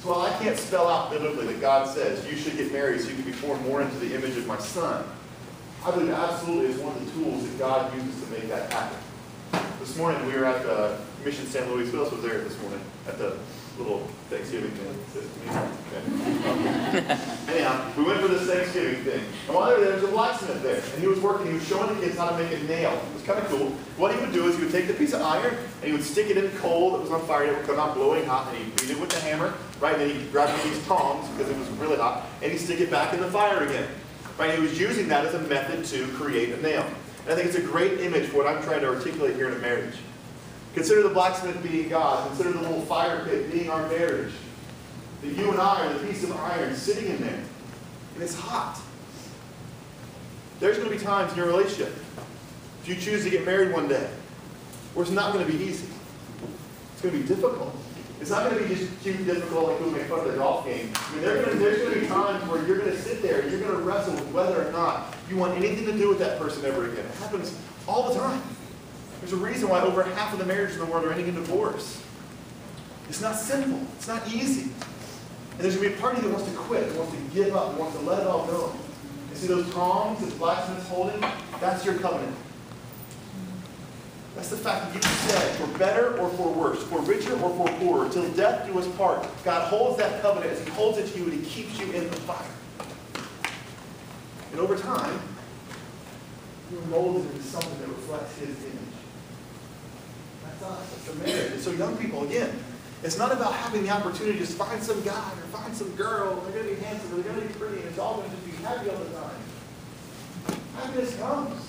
So while I can't spell out biblically that God says you should get married so you can be formed more into the image of my Son, I believe absolutely is one of the tools that God uses to make that happen. This morning we were at the Mission San Luis. Who else was there this morning at the little Thanksgiving thing? Okay. Anyhow, we went for this Thanksgiving thing. And while they were there was a blacksmith there. And he was working, he was showing the kids how to make a nail. It was kind of cool. What he would do is he would take the piece of iron and he would stick it in coal that was on fire. It would come out glowing hot, and he'd beat it with the hammer, right? And then he'd grab these tongs because it was really hot, and he'd stick it back in the fire again. Right? And he was using that as a method to create a nail. And I think it's a great image for what I'm trying to articulate here in a marriage. Consider the blacksmith being God. Consider the little fire pit being our marriage. That you and I are the piece of iron sitting in there. And it's hot. There's going to be times in your relationship, if you choose to get married one day, where it's not going to be easy. It's going to be difficult. It's not going to be just cute, difficult, like we'll make fun of the golf game. I mean, there's going to be times where you're going to sit there and you're going to wrestle with whether or not you want anything to do with that person ever again. It happens all the time. There's a reason why over half of the marriages in the world are ending in divorce. It's not simple. It's not easy. And there's going to be a party that wants to quit, that wants to give up, that wants to let it all go. You see those tongs that the blacksmith's holding? That's your covenant. That's the fact that you said, for better or for worse, for richer or for poorer, till death do us part. God holds that covenant as He holds it to you, and He keeps you in the fire. And over time, you're molded into something that reflects His image. That's us. That's the marriage. And so young people, again, it's not about having the opportunity to just find some guy or find some girl. They're going to be handsome, or they're going to be pretty, and it's all going to just be happy all the time. Happiness comes.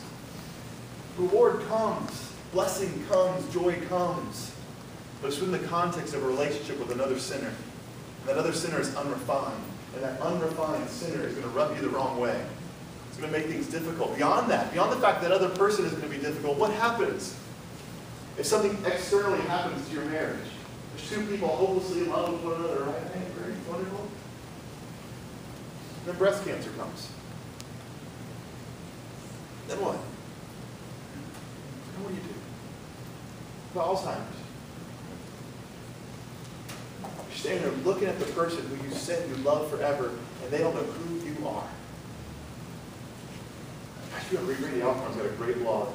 Reward comes. Blessing comes. Joy comes. But it's within the context of a relationship with another sinner. And that other sinner is unrefined. And that unrefined sinner is going to rub you the wrong way. It's going to make things difficult. Beyond that, beyond the fact that other person is going to be difficult, what happens if something externally happens to your marriage? There's two people hopelessly in love with one another, right? Hey, very wonderful. And then breast cancer comes. Then what? Then what do you do? What about Alzheimer's? You're standing there looking at the person who you said you love forever, and they don't know who you are. Actually, Randy Alcorn's got a great blog,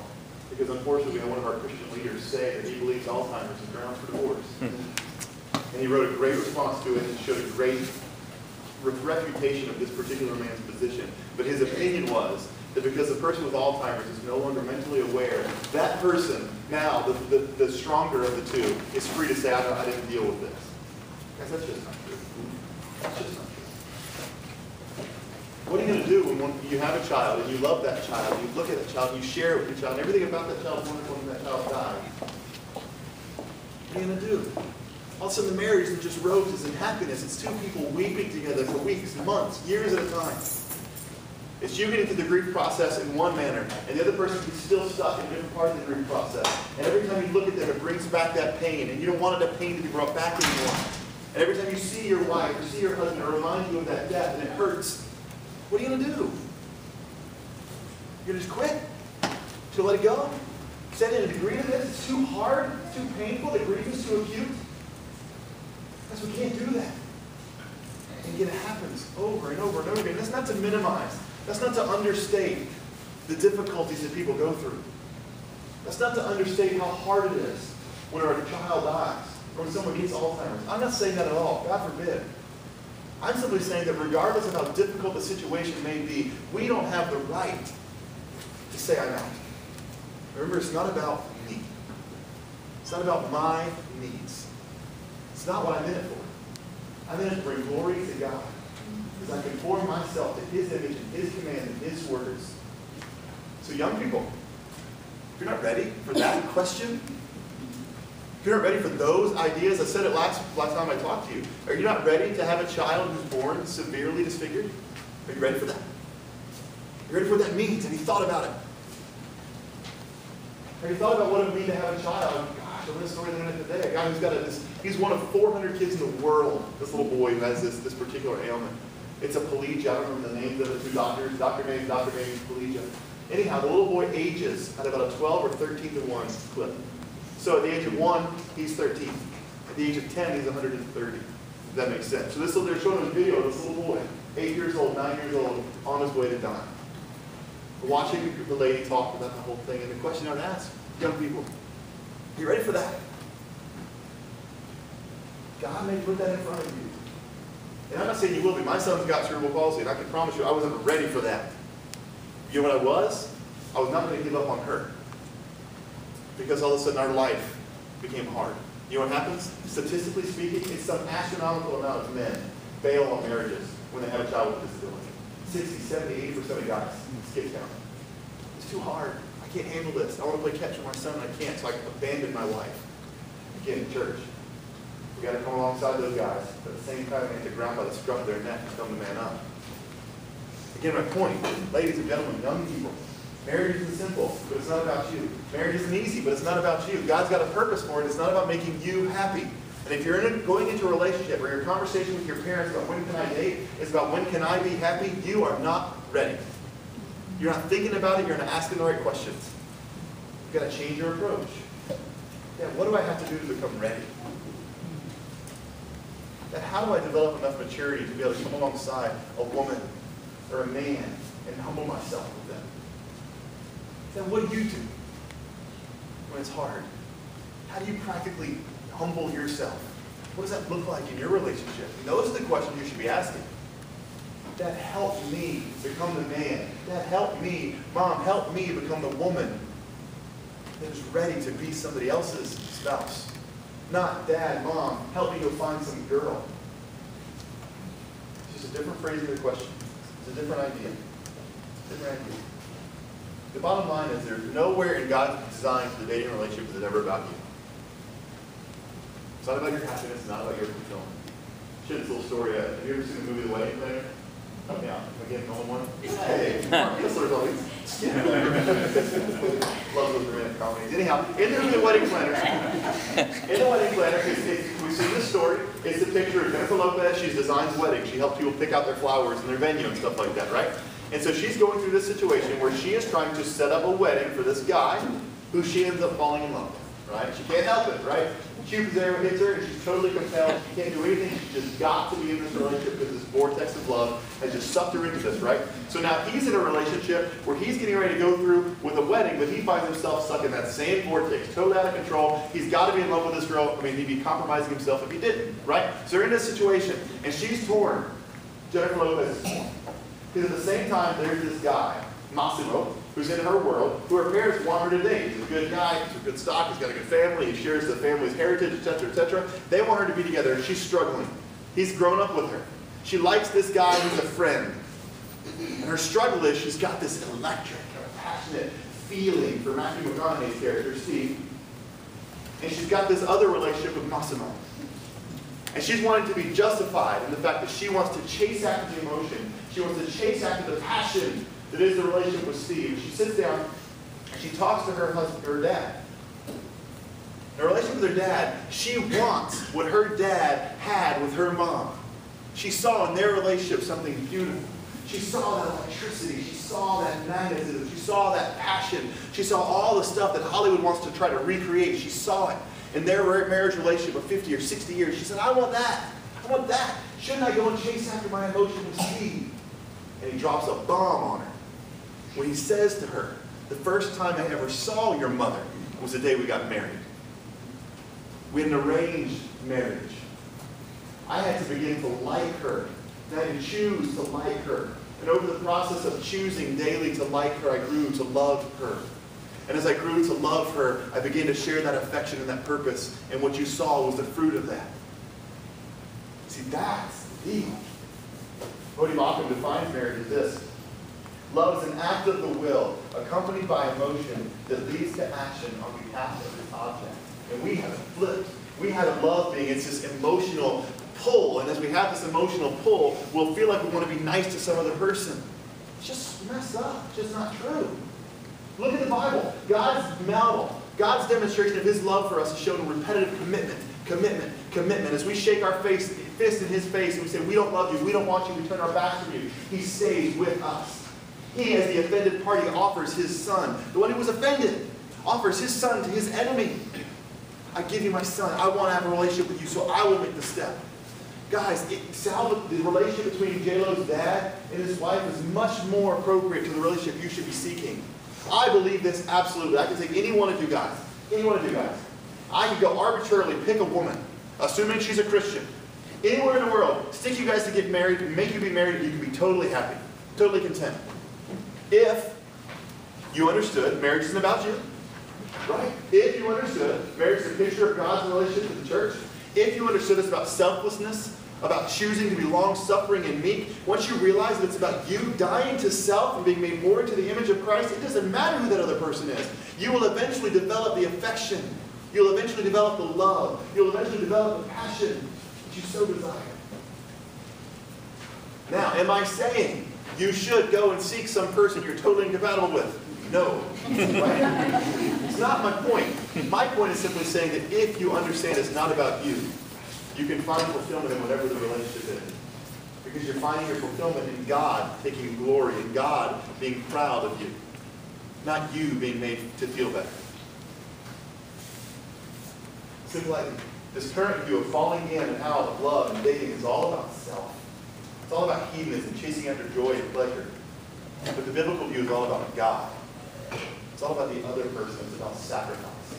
because unfortunately we had one of our Christian leaders say that he believes Alzheimer's is grounds for divorce. And he wrote a great response to it and showed a great refutation of this particular man's position. But his opinion was that because the person with Alzheimer's is no longer mentally aware, that person, now, the stronger of the two, is free to say, I didn't deal with this. Guys, that's just not true. That's just not true. What are you going to do when you have a child and you love that child, you look at that child, you share it with your child, and everything about that child is wonderful when that child dies? What are you going to do? All of a sudden the marriage is just roses and happiness. It's two people weeping together for weeks, months, years at a time. It's you getting through the grief process in one manner, and the other person is still stuck in a different part of the grief process. And every time you look at them, it brings back that pain, and you don't want that pain to be brought back anymore. And every time you see your wife or see your husband, it reminds you of that death, and it hurts. What are you going to do? You're going to just quit? To let it go? Set in and agree to this? It's too hard? It's too painful? The grief is too acute? Because we can't do that. And again, it happens over and over and over again. That's not to minimize. That's not to understate the difficulties that people go through. That's not to understate how hard it is when our child dies or when someone gets Alzheimer's. I'm not saying that at all. God forbid. I'm simply saying that regardless of how difficult the situation may be, we don't have the right to say I'm out. Remember, it's not about me. It's not about my needs. It's not what I'm in it for. I'm in it to bring glory to God. As I conform myself to His image and His command and His words. So young people, if you're not ready for that question, if you're not ready for those ideas, I said it last time I talked to you. Are you not ready to have a child who's born severely disfigured? Are you ready for that? Are you ready for what that means? Have you thought about it? Have you thought about what it would mean to have a child? Gosh, I read a story the other day. A guy who's got he's one of 400 kids in the world, this little boy who has this particular ailment. It's a plegia. I don't remember the names of the two doctors. Dr. Names, plegia. Anyhow, the little boy ages at about a 12 or 13 to 1 clip. So at the age of 1, he's 13. At the age of 10, he's 130. that makes sense. So they're showing a video of this little boy, 8 years old, 9 years old, on his way to die. We're watching the lady talk about the whole thing, and the question I would ask young people, are you ready for that? God may put that in front of you. And I'm not saying you will be. My son's got cerebral palsy, and I can promise you I wasn't ready for that. You know what I was? I was not going to give up on her. Because all of a sudden our life became hard. You know what happens? Statistically speaking, it's some astronomical amount of men bail on marriages when they have a child with a disability. 60, 70, 80% of guys skip town. It's too hard. I can't handle this. I want to play catch with my son, and I can't, so I abandon my wife. Again, in church. We got to come alongside those guys, but at the same time, we have to ground by the scruff of their neck and tell them to man up. Again, my point, ladies and gentlemen, young people, marriage isn't simple, but it's not about you. Marriage isn't easy, but it's not about you. God's got a purpose for it. It's not about making you happy. And if you're going into a relationship or your conversation with your parents about when can I date is about when can I be happy, you are not ready. You're not thinking about it. You're not asking the right questions. You've got to change your approach. Yeah, what do I have to do to become ready? And how do I develop enough maturity to be able to come alongside a woman or a man and humble myself with them? Then what do you do when it's hard? How do you practically humble yourself? What does that look like in your relationship? And those are the questions you should be asking. That helped me become the man. That helped me, Mom, help me become the woman that is ready to be somebody else's spouse. Not, Dad, Mom, help me go find some girl. It's just a different phrasing of the question. It's a different idea. Different idea. The bottom line is there's nowhere in God's design for the dating relationship that's ever about you. It's not about your happiness. It's not about your fulfillment. Share this little story. Have you ever seen the movie The Wedding Planner? Help me out. Again, the only one? Hey, this story's always. Love those romantic comedies. Anyhow, in the Wedding Planner, we've seen this story. It's the picture of Jennifer Lopez. She's designed wedding. She helps people pick out their flowers and their venue and stuff like that, right? And so she's going through this situation where she is trying to set up a wedding for this guy who she ends up falling in love with, right? She can't help it, right? Cupid's arrow hits her and she's totally compelled. She can't do anything. She's just got to be in this relationship because this vortex of love has just sucked her into this, right? So now he's in a relationship where he's getting ready to go through with a wedding, but he finds himself stuck in that same vortex, totally out of control. He's got to be in love with this girl. I mean, he'd be compromising himself if he didn't, right? So they're in this situation and she's torn. Jennifer Lopez is torn. Because at the same time, there's this guy, Massimo, who's in her world, who her parents want her to date. He's a good guy, he's a good stock, he's got a good family, he shares the family's heritage, etc., etc. They want her to be together, and she's struggling. He's grown up with her. She likes this guy who's a friend. And her struggle is she's got this electric, passionate feeling for Matthew McConaughey's character, Steve. And she's got this other relationship with Massimo. And she's wanting to be justified in the fact that she wants to chase after the emotion. She wants to chase after the passion that is the relationship with Steve. She sits down and she talks to her husband, her dad. In her relationship with her dad, she wants what her dad had with her mom. She saw in their relationship something beautiful. She saw that electricity. She saw that magnetism. She saw that passion. She saw all the stuff that Hollywood wants to try to recreate. She saw it in their marriage relationship of 50 or 60 years. She said, I want that. I want that. Shouldn't I go and chase after my emotion with Steve? And he drops a bomb on her. When he says to her, the first time I ever saw your mother was the day we got married. We had an arranged marriage. I had to begin to like her. And I had to choose to like her. And over the process of choosing daily to like her, I grew to love her. And as I grew to love her, I began to share that affection and that purpose. And what you saw was the fruit of that. See, that's the deal. Cody Bauckham defines marriage as this. Love is an act of the will, accompanied by emotion that leads to action on behalf of its object. And we have it flipped. We had a love being, it's this emotional pull. And as we have this emotional pull, we'll feel like we want to be nice to some other person. It's just messed up. It's just not true. Look at the Bible. God's model, God's demonstration of His love for us is shown in repetitive commitment. Commitment, commitment. As we shake our fist in His face and we say, we don't love you, we don't want you, we turn our backs from you, He stays with us. He, as the offended party, offers His Son. The one who was offended offers His Son to His enemy. I give you my Son. I want to have a relationship with you, so I will make the step. Guys, the relationship between J-Lo's dad and his wife is much more appropriate to the relationship you should be seeking. I believe this absolutely. I can take any one of you guys. I could go arbitrarily pick a woman, assuming she's a Christian, anywhere in the world, stick you guys to get married, make you be married, and you can be totally happy, totally content. If you understood marriage isn't about you, right? If you understood marriage is a picture of God's relationship with the church, if you understood it's about selflessness, about choosing to be long-suffering and meek, once you realize that it's about you dying to self and being made more into the image of Christ, it doesn't matter who that other person is. You will eventually develop the affection. You'll eventually develop the love. You'll eventually develop the passion that you so desire. Now, am I saying you should go and seek some person you're totally incompatible with? No. Right? It's not my point. My point is simply saying that if you understand it's not about you, you can find fulfillment in whatever the relationship is. Because you're finding your fulfillment in God taking glory, in God being proud of you, not you being made to feel better. Simply like this current view of falling in and out of love and dating is all about self. It's all about hedonism, chasing after joy and pleasure. But the biblical view is all about God. It's all about the other person. It's about sacrifice.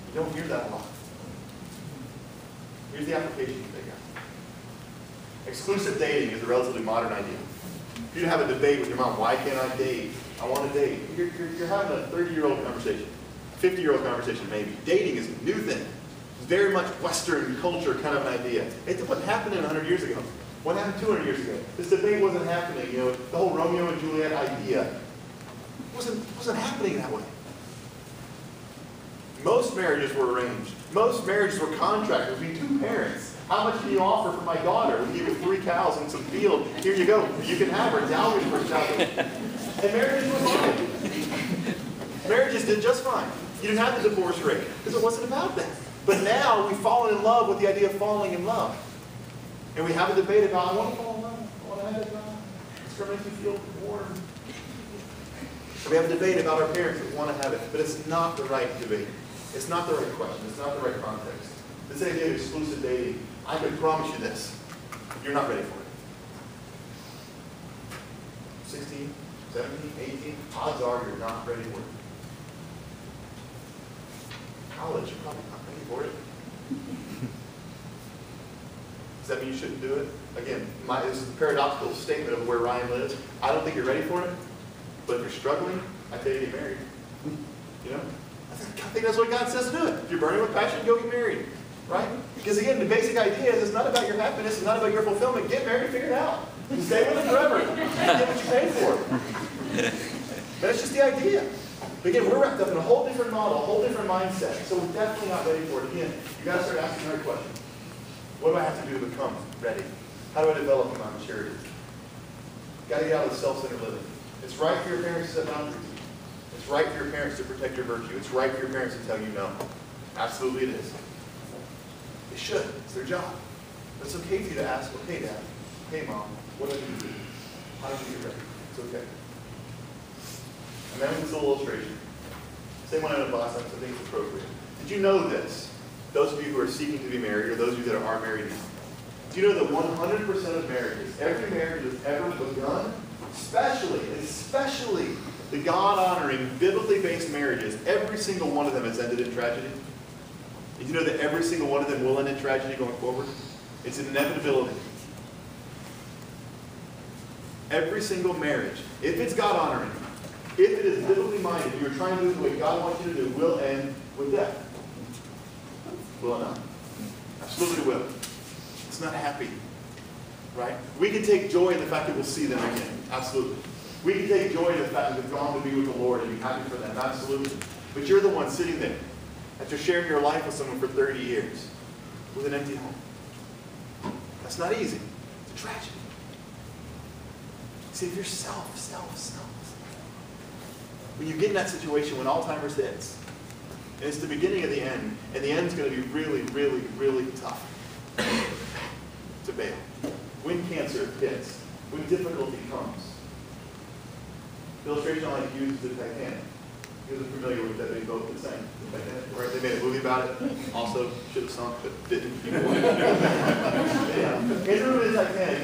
You don't hear that a lot. Here's the application you take out. Exclusive dating is a relatively modern idea. If you have a debate with your mom, why can't I date? I want to date. You're having a 30-year-old conversation, 50-year-old conversation maybe. Dating is a new thing. It's very much Western culture kind of an idea. It wasn't happening 100 years ago. What happened 200 years ago? This debate wasn't happening. The whole Romeo and Juliet idea wasn't happening that way. Most marriages were arranged. Most marriages were contracted between two parents. How much can you offer for my daughter? We give you 3 cows and some field. Here you go. You can have her. Dowry for child. And marriages were fine. Marriages did just fine. You didn't have the divorce rate because it wasn't about that. But now we've fallen in love with the idea of falling in love. And we have a debate about, I want to fall in love. I want to have it. It's going to make me feel warm. We have a debate about our parents that want to have it. But it's not the right debate. It's not the right question. It's not the right context. This idea of exclusive dating, I can promise you this. You're not ready for it. 16, 17, 18, odds are you're not ready for it. College, you're probably not ready for it. Does that mean you shouldn't do it? Again, this is a paradoxical statement of where Ryan lives. I don't think you're ready for it, but if you're struggling, I tell you to get married. You know? I think that's what God says to do it. If you're burning with passion, go get married. Right? Because again, the basic idea is it's not about your happiness, it's not about your fulfillment. Get married, figure it out. Stay with it forever. Get what you paid for. That's just the idea. But again, we're wrapped up in a whole different model, a whole different mindset. So we're definitely not ready for it. Again, you got to start asking the right question. What do I have to do to become ready? How do I develop in my maturity? Got to get out of the self-centered living. It's right for your parents to set boundaries. It's right for your parents to protect your virtue. It's right for your parents to tell you no. Absolutely it is. They should. It's their job. But it's okay for you to ask, okay, Dad, hey, Mom, what do I need to do? How do you get ready? It's okay. And then with this little illustration. Same one I had last time, so I think it's appropriate. Did you know this? Those of you who are seeking to be married, or those of you that are married now. Do you know that 100% of marriages, every marriage that's ever begun, especially the God-honoring, biblically based marriages, every single one of them has ended in tragedy? Did you know that every single one of them will end in tragedy going forward? It's an inevitability. Every single marriage, if it's God-honoring, if it is biblically minded, you're trying to do the way God wants you to do, will end with death. Will it not? Absolutely will. It's not happy. Right? We can take joy in the fact that we'll see them again. Absolutely. We can take joy in the fact that they've gone to be with the Lord and be happy for them. Absolutely. But you're the one sitting there after sharing your life with someone for 30 years with an empty home. That's not easy. It's a tragedy. See, if you're self. When you get in that situation when Alzheimer's hits, and it's the beginning of the end, and the end's going to be really, really, really tough to bail. When cancer hits, when difficulty comes. The illustration I like to use is the Titanic. You guys are familiar with that, they both the same. Right? They made a movie about it. Also, should have sunk, but didn't.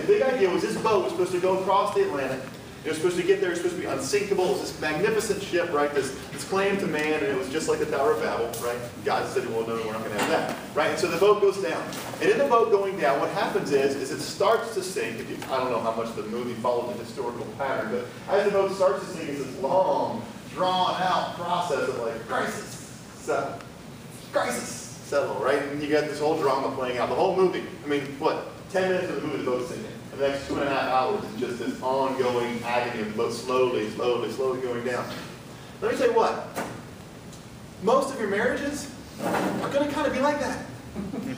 big idea was this boat was supposed to go across the Atlantic. It was supposed to get there. It was supposed to be unsinkable. It was this magnificent ship, right? This claim to man, and it was just like the Tower of Babel, right? God said, well, no, we're not going to have that, right? And so the boat goes down. And in the boat going down, what happens is it starts to sink. I don't know how much the movie followed the historical pattern, but as the boat starts to sink, it's this long, drawn-out process of like, crisis, settle, right? And you got this whole drama playing out. The whole movie, I mean, what? 10 minutes of the movie, the boat's sinking. And the next 2.5 hours is just this ongoing agony of the boat slowly going down. Let me tell you what. Most of your marriages are going to kind of be like that. And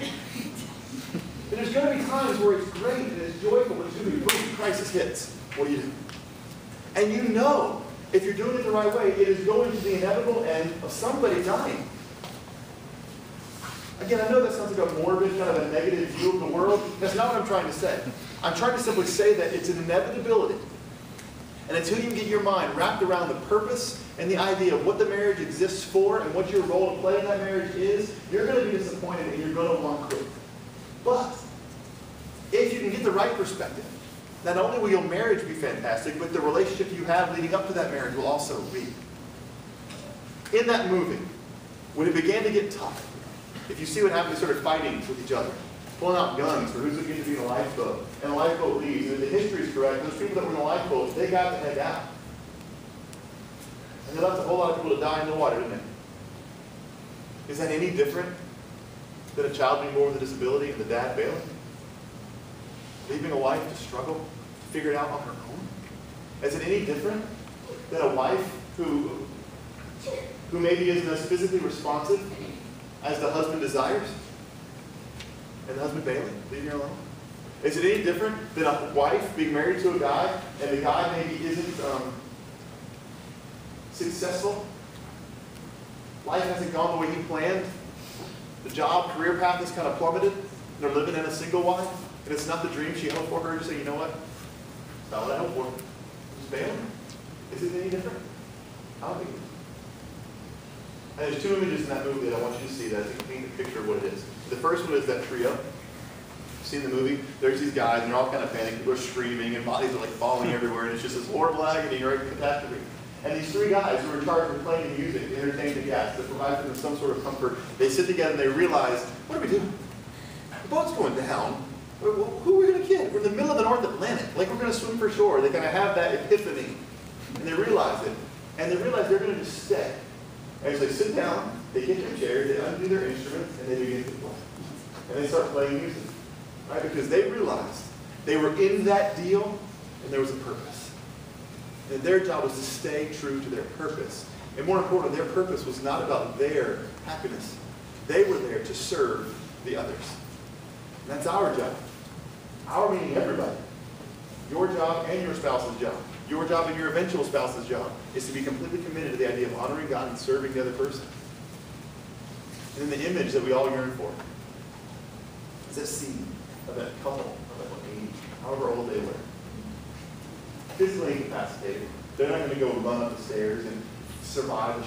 there's going to be times where it's great and it's joyful, but it's going to be boom, crisis hits. What do you do? And you know, if you're doing it the right way, it is going to the inevitable end of somebody dying. Again, I know that sounds like a morbid, kind of a negative view of the world. That's not what I'm trying to say. I'm trying to simply say that it's an inevitability. And until you can get your mind wrapped around the purpose and the idea of what the marriage exists for and what your role to play in that marriage is, you're going to be disappointed and you're going to want to quit. But if you can get the right perspective, not only will your marriage be fantastic, but the relationship you have leading up to that marriage will also be. In that movie, when it began to get tough, if you see what happened, they started fighting with each other, pulling out guns for who's going to be in the lifeboat. And the lifeboat leaves. And if the history is correct, those people that were in the lifeboat, they got the heck out. And they left a whole lot of people to die in the water, didn't they? Is that any different than a child being born with a disability and the dad bailing? Leaving a wife to struggle, to figure it out on her own? Is it any different than a wife who maybe isn't as physically responsive as the husband desires? And the husband bailing, leaving her alone? Is it any different than a wife being married to a guy and the guy maybe isn't successful? Life hasn't gone the way he planned. The job, career path has kind of plummeted. And they're living in a single wife. And it's not the dream she hoped for. Her to say, you know what? It's not what I hoped for. Just bailing. Is it any different? I don't think it is. And there's two images in that movie that I want you to see that I think paint a picture of what it is. The first one is that trio. You've seen the movie? There's these guys, and they're all kind of panicked. People are screaming, and bodies are like falling everywhere, and it's just this horrible agony, right? Catastrophe. And these three guys who are in charge of playing the music, to entertain the guests, to provide for them some sort of comfort, they sit together and they realize, what are we doing? The boat's going down. Who are we going to kid? We're in the middle of the North Atlantic. Like we're going to swim for shore. They kind of have that epiphany. And they realize it. And they realize they're going to just stay. And so they sit down, they get their chairs, they undo their instruments, and they begin to play. And they start playing music. Right? Because they realized they were in that deal, and there was a purpose. And their job was to stay true to their purpose. And more importantly, their purpose was not about their happiness. They were there to serve the others. And that's our job. Our meaning everybody. Your job and your spouse's job. Your job and your eventual spouse's job is to be completely committed to the idea of honoring God and serving the other person. And then the image that we all yearn for is that scene of that couple of that 80, however old they were. Physically incapacitated. They're not going to go run up the stairs and survive the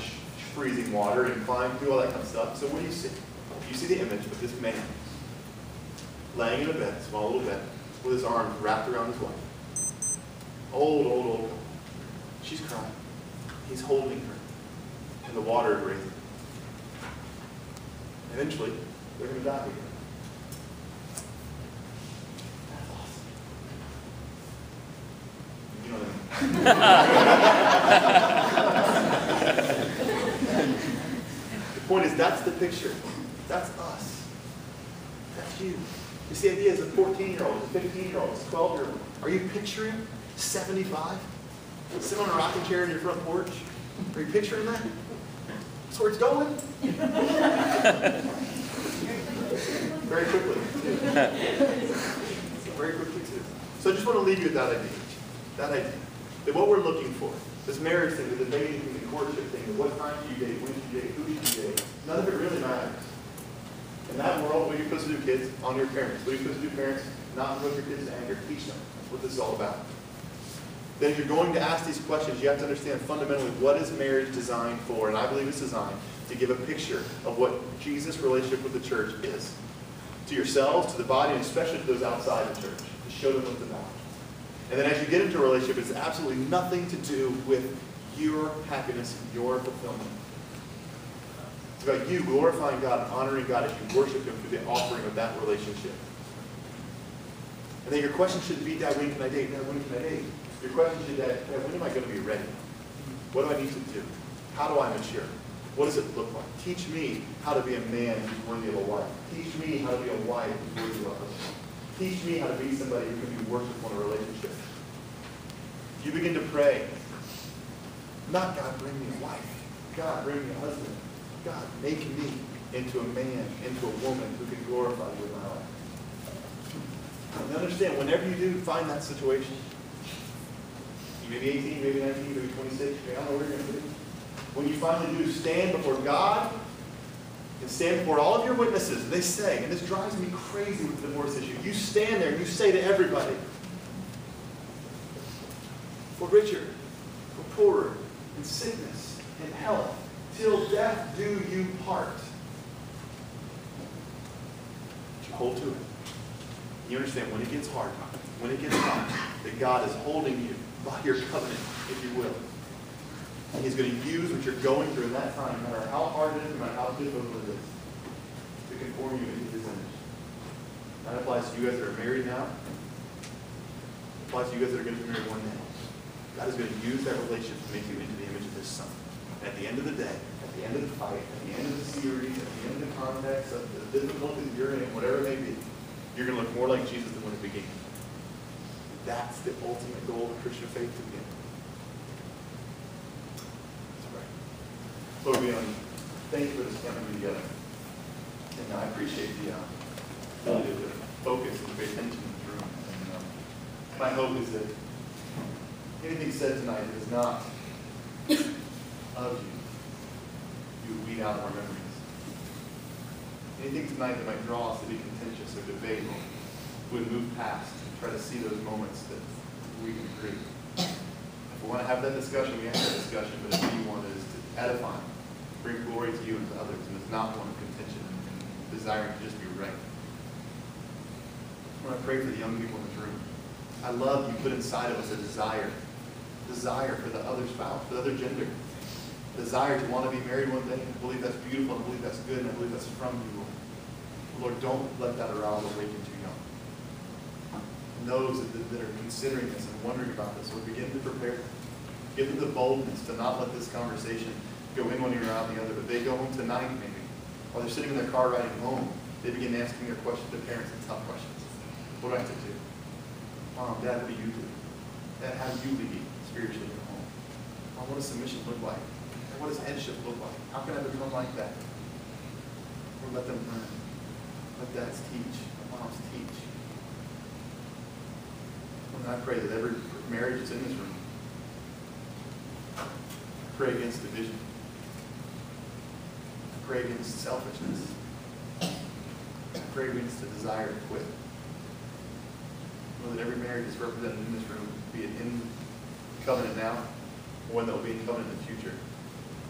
freezing water and climb through all that kind of stuff. So what do you see? You see the image of this man laying in a bed, small little bed, with his arms wrapped around his wife. Old. She's crying. He's holding her. And the water is raging. Eventually, they're going to die together. That's awesome. You know what I mean? The point is, that's the picture. That's us. That's you. You see, the idea is a 14-year-old, a 15-year-old, a 12-year-old. Are you picturing 75? Sitting on a rocking chair in your front porch? Are you picturing that? That's where it's going. Very quickly. Very quickly, too. So I just want to leave you with that idea. That idea. That what we're looking for, this marriage thing, the dating thing, the courtship thing, the what time do you date, when do you date, who do you date, none of it really matters. In that world, what are you supposed to do, kids? Honor your parents. What are you supposed to do, parents? Not provoke your kids to anger. Teach them. That's what this is all about. Then if you're going to ask these questions, you have to understand fundamentally what is marriage designed for. And I believe it's designed to give a picture of what Jesus' relationship with the church is. to yourselves, to the body, and especially to those outside the church, to show them what it's about. And then as you get into a relationship, it's absolutely nothing to do with your happiness and your fulfillment. It's about you glorifying God and honoring God as you worship Him through the offering of that relationship. And then your question shouldn't be, Dad, when can I date? Dad, when can I date? Your question should be, Dad, when am I going to be ready? What do I need to do? How do I mature? What does it look like? Teach me how to be a man who's worthy of a wife. Teach me how to be a wife who's worthy of a husband. Teach me how to be somebody who can be worshipful in a relationship. You begin to pray, not God, bring me a wife. God, bring me a husband. God, make me into a man, into a woman who can glorify you in my life. And understand, whenever you do find that situation, you may be 18, maybe 19, maybe 26, I don't know where you're going to be. When you finally do stand before God and stand before all of your witnesses, they say, and this drives me crazy with the divorce issue, you stand there and you say to everybody, for richer, for poorer, in sickness, in health, till death do you part. But you hold to it. You understand, when it gets hard, when it gets hard, that God is holding you by your covenant, if you will. And He's going to use what you're going through in that time, no matter how hard it is, no matter how difficult it is, to conform you into His image. That applies to you guys that are married now. It applies to you guys that are going to be married one day. God is going to use that relationship to make you into the image of His Son. And at the end of the day, at the end of the fight, at the end of the series, at the end of the context, of the difficulties you're in, whatever it may be, you're going to look more like Jesus than when it began. That's the ultimate goal of Christian faith to begin. Let's pray. Lord, we thank you for this coming together. And I appreciate the ability to focus and pay attention in this room. And my hope is that anything said tonight that is not of you, you would weed out of our memories. Anything tonight that might draw us to be contentious or debate, we would move past and try to see those moments that we can agree. If we want to have that discussion, we have that discussion, but if you want it is to edify, bring glory to you and to others, and it's not one of contention and desiring to just be right. I want to pray for the young people in this room. I love you put inside of us a desire for the other spouse, for the other gender. Desire to want to be married one day. I believe that's beautiful. I believe that's good. And I believe that's from you, Lord. Lord, don't let that arousal awaken too young. And those that are considering this and wondering about this, Lord, begin to prepare. Give them the boldness to not let this conversation go in one ear and out the other. But they go home tonight, maybe, while they're sitting in their car riding home, they begin asking their questions to parents and tough questions. What do I have to do? Mom, Dad, what do you do? Dad, how do you lead spiritually at home? Mom, what does submission look like? What does headship look like? How can I become like that? Or let them learn. Let dads teach. Let moms teach. And I pray that every marriage that's in this room, I pray against division. I pray against selfishness. I pray against the desire to quit. Lord, that every marriage is represented in this room, be it in covenant now, or one that will be in covenant in the future,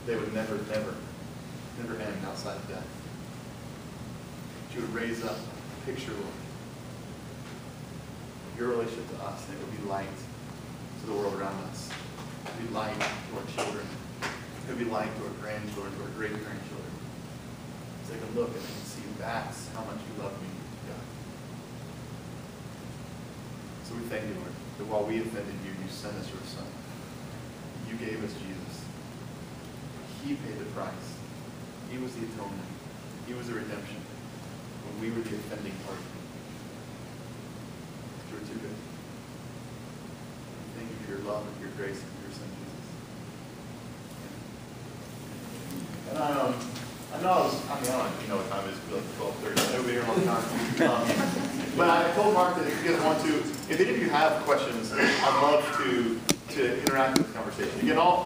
they would never end outside of death. That you would raise up a picture, Lord, of your relationship to us, and it would be light to the world around us. It would be light to our children. It would be light to our grandchildren, to our great-grandchildren. As they can look and they can see that's how much you love me, God. So we thank you, Lord, that while we offended you, you sent us your Son. You gave us Jesus. He paid the price. He was the atonement. He was the redemption. When we were the offending party. You were too good. Thank you for your love and your grace and your Son, Jesus. And I know you know what time it is. It's like 12:30. I know we've been here a long time. But I told Mark that if you guys want to, if any of you have questions, I'd love to interact with the conversation. Again, all